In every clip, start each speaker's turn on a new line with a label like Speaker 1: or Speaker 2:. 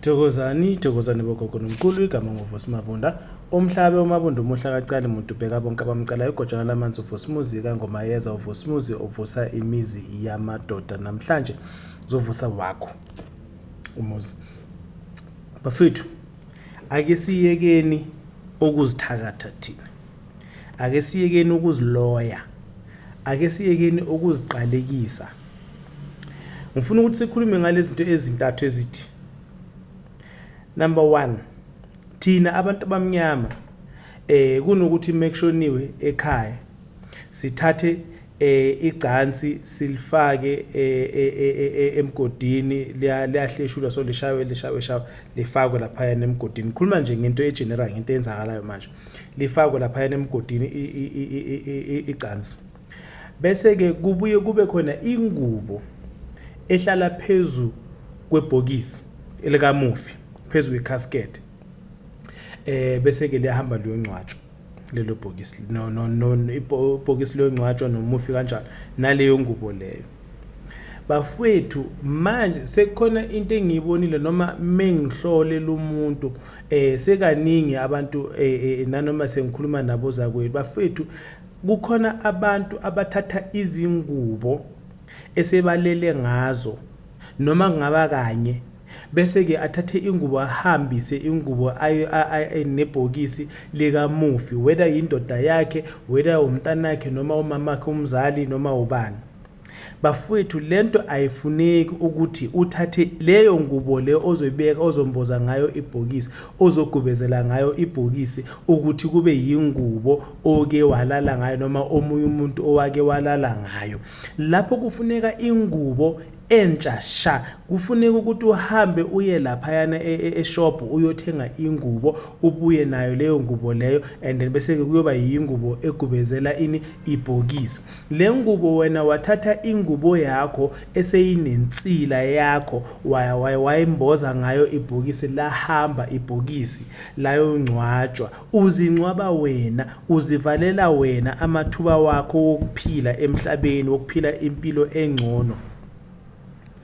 Speaker 1: Thokozani bogogo nomkhulu igama nguVusi Mabunda. Umhlabe uMabunda umuhla kacala umuntu ubheka bonke abamcalayo igojana lamanzi uVusi Muzika ngomayeza uVusi Muzi uvusa imizi yamadoda namhlanje uzovusa wakho umuzi. Bafethu, ake siyekeni ukuzithakatha thina. Ake siyekeni ukuziloya. Ake siyekeni ukuziqalekisa. Ngifuna ukuthi sikhulume ngalezi zinto ezintathu ezithi. Number 1, thina abantu abamnyama kunokuthi mekushoniwe ekhaya sithathe igcansi silifake emgodini liyahleshulwa so lishawe lifakwe lapha emgodini. Khuluma nje ngento egeneral ngento eyenzakalayo manje. Lifakwe lapha emgodini igcansi. Bese ke kubuye kube khona ingubo ehlala phezulu kwebhokisi elikamufi phezu kwecasket. Bese ke liyahamba liyongcwatshwa lelo bhokisi ibhokisi liyongcwatshwa nomufi kanjalo naleyo ngubo leyo. Bafowethu manje sekukhona into engiyibonile noma mengihlole lumuntu sekaningi abantu nanoma sengikhuluma nabo zakwethu. Bafowethu kukhona abantu abathatha izingubo esebalele ngazo noma ngaba kanye bese ke athathe ingubo ahambise ingubo nebhokisi lika mufi, whether indoda yakhe, whether umntana wakhe noma umama wakhe umzali noma ubani. Bafowethu lento ayifuneki ukuthi uthathe leyo ngubo le ozoyibeka ozomboza ngayo ibhokisi ozogubezela ngayo ibhokisi ukuthi kube yingubo oke walala ngayo noma omunye umuntu owake walala ngayo. Lapho kufuneka ingubo entsha sha. Kufuneka ukuthi uhambe uye lapha yana eshop uyothenga ingubo ubuye nayo leyo ngubo leyo and then bese ke kuyoba yingubo egubezela ibhokisi. Le ngubo wena wathatha ingubo yakho eseyinensila yakho wayimboza ngayo ibhokisi lahamba ibhokisi layo ngcwatshwa. Uzincwaba wena, uzivalela wena amathuba wakho wokuphila emhlabeni, wokuphila impilo engcono.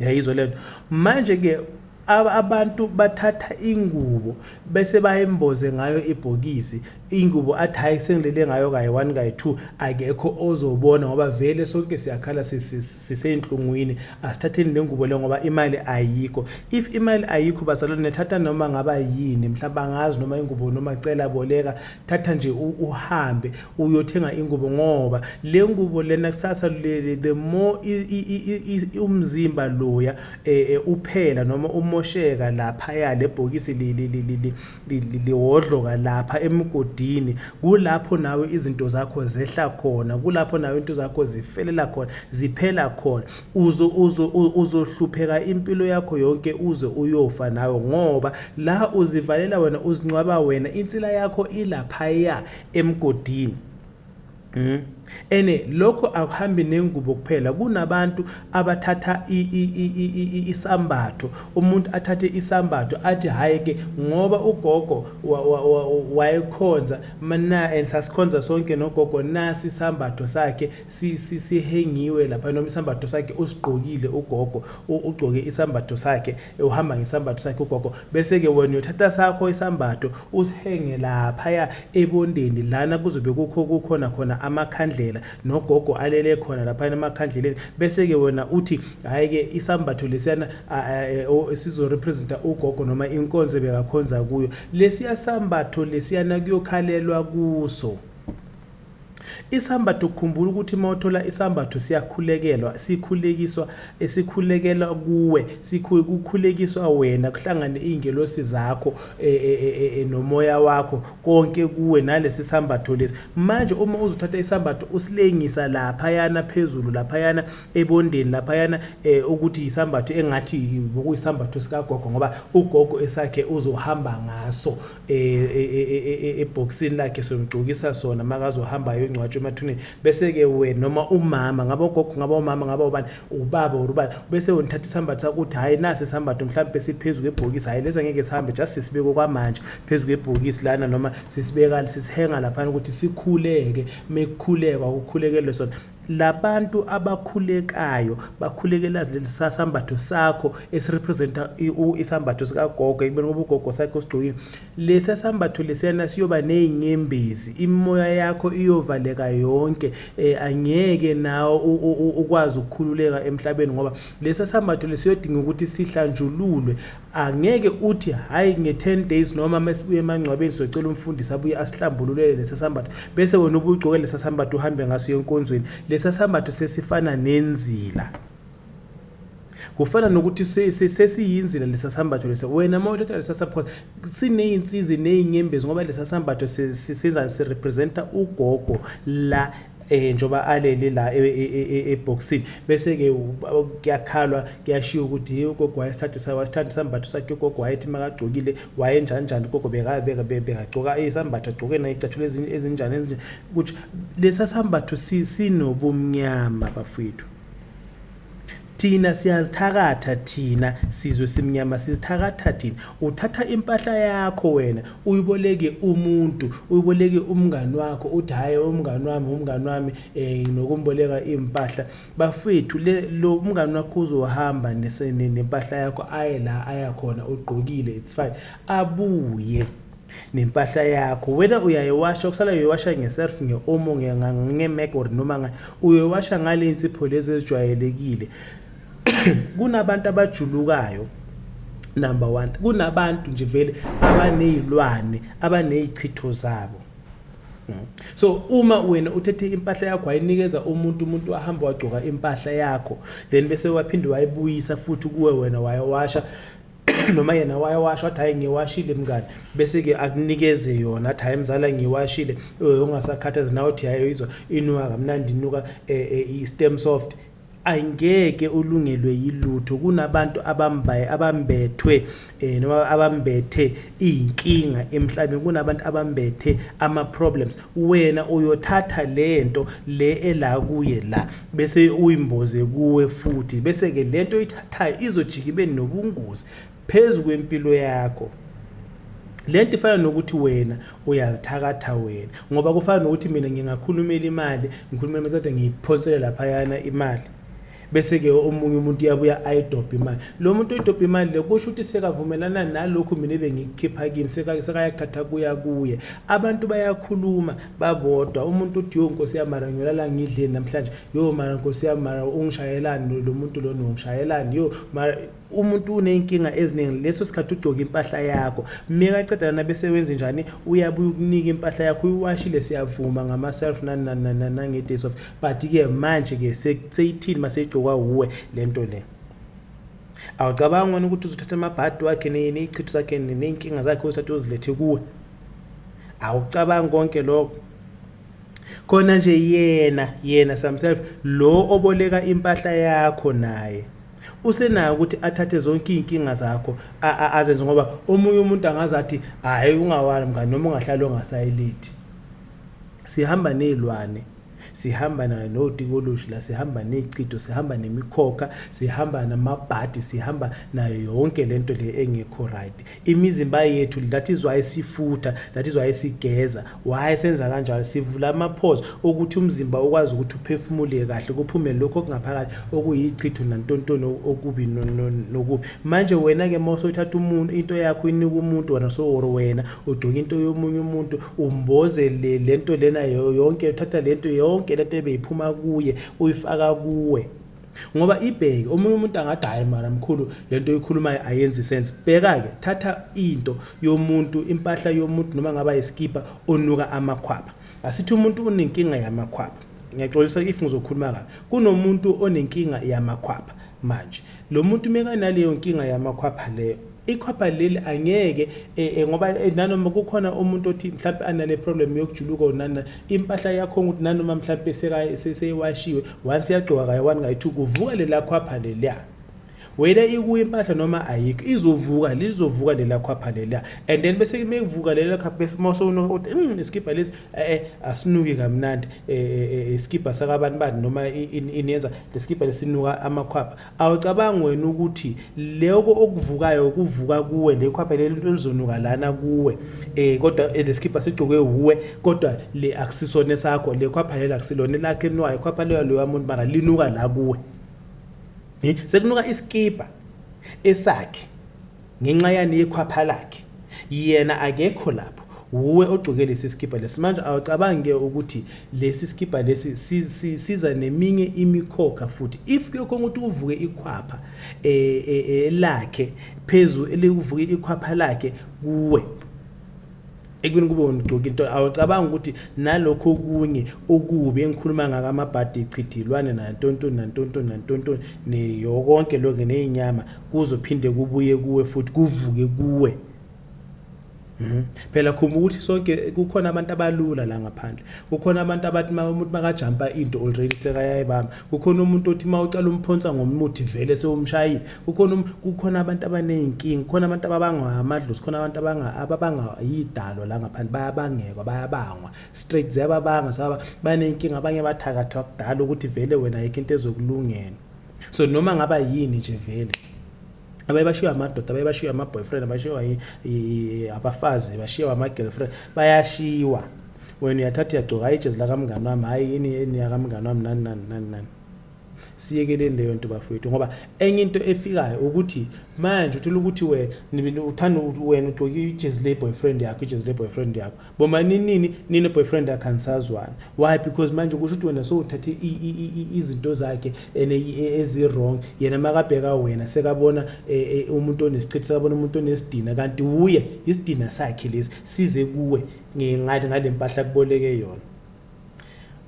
Speaker 1: Yayizwa lento manje ke abantu bathatha ingubo bese bayemboze ngayo ibhokisi. Ingubo athi hayi sengilele ngayo kayi 1 kayi 2 akekho ozobona ngoba vele sonke siyakhala sisenhlungwini. Asithatheni le ngubo le ngoba imali ayikho. If imali ayikho bazalwane nethatha noma ngaba yini mhlawumbe angazi noma ingubo noma cela boleka thatha nje uhambe uyothenga ingubo ngoba le ngubo lena kusasa the more umzimba loya uphela noma umosheka lapha ya lebhokisi liwodloka lapha emgodini. Kulapho nawe izinto zakho zehla khona, kulapho nawe into zakho zifelela khona, ziphela khona. Uzohlupheka impilo yakho yonke uze uyofa nawe ngoba la uzivalela wena uzincwaba wena insila yakho ilapha ya emgodini. Ene lokho akuhambi nengubo kuphela. Kunabantu abathatha isambatho, umuntu athathe isambatho athi hayi ke ngoba ugogo wayekhonza mana ensasikhonza sonke nogogo nasi isambatho sakhe sihengiwe lapha noma isambatho sakhe usigqokile ugogo ugcoke isambatho sakhe uhamba ngesambatho sakhe ugogo bese ke wena uyothatha sakho isambatho usihenge lapha ya ebondeni lana kuzobe kukhona khona amakhandlela nogogo alele khona lapha emakhandleleni bese ke wena uthi hayi ke isambatho lesiyana sizo representa ugogo noma inkonzo bekakhonza kuyo. Lesiya sambatho lesiyana kuyokhalelwa kuso. Isambatho kukhumbula ukuthi mawuthola isambatho siyakhulekelwa, esikhulekela kuwe, kukhulekiswa wena kuhlangane ingelosi zakho nomoya wakho konke kuwe nalesi sambatho lesi. Manje uma uzothatha isambatho usilengisa lapha yana phezulu lapha yana ebondeni lapha yana ukuthi isambatho engathi bokuyisambatho sikagogo ngoba ugogo esakhe uzohamba ngaso eboxini lakhe somgcokisa sona makazohamba yongcwatshwa emathuneni bese ke wena noma umama ngaba ugogo ngaba umama ngaba ubani ubaba urubani bese unithatha isambatho sakho uthi hayi nasi isambatho mhlawumbe siphezulu kwebhokisi hayi lesa ngeke sihambe just sisibeke kwamanje phezulu kwebhokisi lana noma sisibeka sisihenga lapha ukuthi sikhuleke mekukhuleka ukukhulekelwe sona. labantu abakhulekayo bakhulekela lesi sambatho sakho esirepresenta isambatho sikagogo ekubeni ngoba ugogo sakho usigcokile lesi sambatho lesiyana siyoba nezinyembezi imoya yakho iyovaleka yonke angeke nawo ukwazi ukukhululeka emhlabeni ngoba lesi sambatho lesiyodinga ukuthi sihlanjululwe angeke uthi hayi nge10 days noma masibuye emangcwabeni socela umfundisi abuye asihlambululele lesi sambatho bese wena ubugcoke lesi sambatho uhambe ngaso enkonzweni lesi sambatho sesifana nenzila kufana nokuthi sesiyinzila lesi sambatho lesi wena mawuthatha lesi sambatho sineyinsizi nezinyembezi ngoba lesi sambatho siza sirepresenta ugogo la njoba alele la eboxini bese ke kuyakhalwa kuyashiya ukuthi ugogo wayesithatha sambatho sakhe ugogo wayethi makagcokile wayenjani ugogo bekagcoka isambatho agcoke na icathulo ezinjani ukuthi lesa sambatho sinobumnyama bafowethu thina siyazithakatha thina sizwe simnyama sizithakatha thina uthatha impahla yakho wena uyiboleke umuntu uyiboleke umngani wakho uthi hayi umngani wami nokumboleka impahla bafethu lo umngani wakho uzohamba nempahla yakho aye la aya khona ugqokile it's fine abuye nempahla yakho wena uyayewasha okusala uyewasha ngeself ngeomo ngemeg or noma uyewasha ngale insipho lezi ezijwayelekile kunabantu abajulukayo number 1 kunabantu nje vele abanezilwane abanezichitho zabo so uma wena uthethe impahla yakho ayinikeza umuntu ahamba wagcoka impahla yakho then bese waphinde wayibuyisa futhi kuwe wena wayewasha noma yena wayewasha wathi hayi ngiwashile mngani bese ke akunikeze yona athi hayi mzala ngiwashile ungasakhathazi nawe uthi hayi izwa inuka kamnandi inuka i-stem soft angeke ulungelwe yilutho kunabantu abambethwe noma abambethe inkinga emhlabeni kunabantu abambethe ama problems wena uyothatha lento le ela kuye la bese uyimboze kuwe futhi bese ke lento oyithathayo izojika ibe nobungozi phezulu kwempilo yakho lento ifana nokuthi wena uyazithakatha wena ngoba kufana nokuthi mina ngingakhulumela imali ngikhulumela manje ngiyiphonsele lapha yana imali bese ke omunye umuntu yabuya ayidobha imali lo muntu oyidobha imali le kusho ukuthi sekavumelana nalokho mina bengikhipha kimi sekayakuthatha kuye abantu bayakhuluma babodwa umuntu uthi yo Nkosi yamara ngiyolala ngidleni namhlanje yo mara Nkosi yamara ungishayelani lo muntu lo ngishayelani yo mara umuntu unenkinga eziningi leso sikhathi ugcoka impahla yakho meka ecedana nabesebenza njani uyabuya ukunika impahla yakho uyiwashile siyavuma ngama self nange days of but ke manje ke seyithini maseyigcoka uwe lento le awucabanga ukuthi uzothatha amabhadi wakhe nezichitho zakhe nenkinga zakhe uzithatha uzilethe kuwe awucabanga konke lokho khona nje yena himself lo oboleka impahla yakho naye usenayo ukuthi athathe zonke inkinga zakho azenze ngoba omunye umuntu angazathi hayi ungawali mngani noma ungahlala ongasayileti sihamba nezilwane sihamba nodikoloshi la sihamba nezichitho sihamba nemikhokha sihamba namabhadi sihamba nayo yonke lento le engekho right imizimba yethu that is why sifutha that is why sigeza why senza kanjalo sivula amaphozo ukuthi umzimba ukwazi ukuthi uphefumule kahle kuphume lokho okungaphakathi okuyichitho nantontono okubi nokubi manje wena ke mase uthatha umuntu into yakho inika umuntu wena so wena ugcoka into yomunye umuntu umboze lento lena yonke uthatha lento yonke lento ebeyiphuma kuye uyifaka kuwe ngoba ibheke omunye umuntu angathi hayi mara mkhulu lento oyikhulumayo ayenzi sense bheka ke thatha into yomuntu impahla yomuntu noma ngaba iskipa onuka amakhwapha asithi umuntu unenkinga yamakhwapha ngiyaxolisa if ngizokhuluma kabi kunomuntu onenkinga yamakhwapha manje lo muntu meka naleyo nkinga yamakhwapha leyo ikhwapha leli angeke ngoba nanoma kukhona umuntu othi mhlawumbe anale problem yokujuluka nana impahla yakho ukuthi nanoma mhlawumbe seyewashiwe once yagcoka kayi 1 kayi 2 kuvuka lela khwapha leliya whether ikuyo impahla noma ayikho lizovuka lela khwapha lela, and then bese mekuvuka lela khwapha bese mawusona iskipha lesi asinuki kamnandi iskipha sakabantu bani noma inenza leskipha lesinuka amakhwapha. Awucabanga wena ukuthi lokho okuvukayo kuvuka kuwe le khwapha leli into lizonuka lana kuwe kodwa leskipha sigcoke uwe kodwa le akusisone sakho, le khwapha lela akusilona lakhe enwayo, khwapha lo yamuntu mara linuka la kuwe. Sekunuka iskipha esakhe ngenxa yani yekhwapha lakhe, yena akekho lapho, uwe ogcoke lesi skipha lesi. Manje awucabange ukuthi lesi skipha lesi siza neminye imikhokha futhi. If kuyokhona ukuthi uvuke ikhwapha lakhe phezulu elikuvuke ikhwapha lakhe kuwe ekubeni kube ugcoka into, awucabanga ukuthi nalokho okunye okubi engikhuluma ngaka amabhadi ichithilwane nantonto neyokonke lokho nezinyama kuzophinde kubuye kuwe futhi kuvuke kuwe. Phela khumba ukuthi sonke kukhona abantu abalula la ngaphandle, kukhona abantu abathi umuntu makajumpa into already sekayayibamba, kukhona umuntu othi mawucala umphonsa ngomuthi vele sewumshayile, kukhona abantu abanenkingi, kukhona abantu ababangwa amadlozi, kukhona abantu ababanga yidalo la ngaphandle, bayabangekwa bayabangwa straight ziyababanga saba banenkingi, abanye bathakathwa kudala ukuthi vele wena ayikho into ezokulungela. So noma ngaba yini nje vele abashiya amadoda, abashiya ama-boyfriend, abashiya abafazi, bashiya ama-girlfriend, bayashiwa. Wena uyathatha uyagcoka ijezi la kamngani wami, hayi ini ya kamngani wami nani. Siyekeleni leyo nto bafowethu, ngoba enye into efikayo ukuthi manje uthola ukuthi wena uthanda wena ugcoka ijezi le boyfriend yakho, boma nini boyfriend yakhe anisazwana. Why? Because manje kusho ukuthi wena sowuthathe izinto zakhe ezi wrong, yena makabheka wena sekabona umuntu onesiqithi, sekabona umuntu onesidina, kanti uye isidina sakhe lesi size kuwe ngale mpahla kuboleke yona.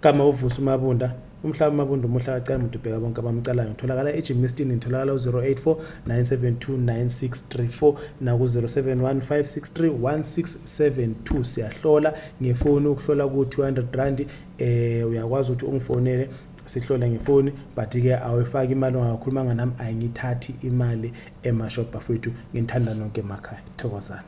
Speaker 1: Kama uvusa uMabunda, umhlaba uMabunda umuhla kacala umuntu ubheka bonke abamcalayo. Ngitholakala eGymnastini, ngitholakala 084 972 9634 na ku 0715631672. Siyahlola ngefoni, ukuhlola ku 200 rand. Uyakwazi ukuthi ungifonele sihlola ngefoni, but ke awufaki imali ongakhuluma nami, ayingithathi imali emashop bafethu. Ngithanda nonke emakhaya. Thokozani.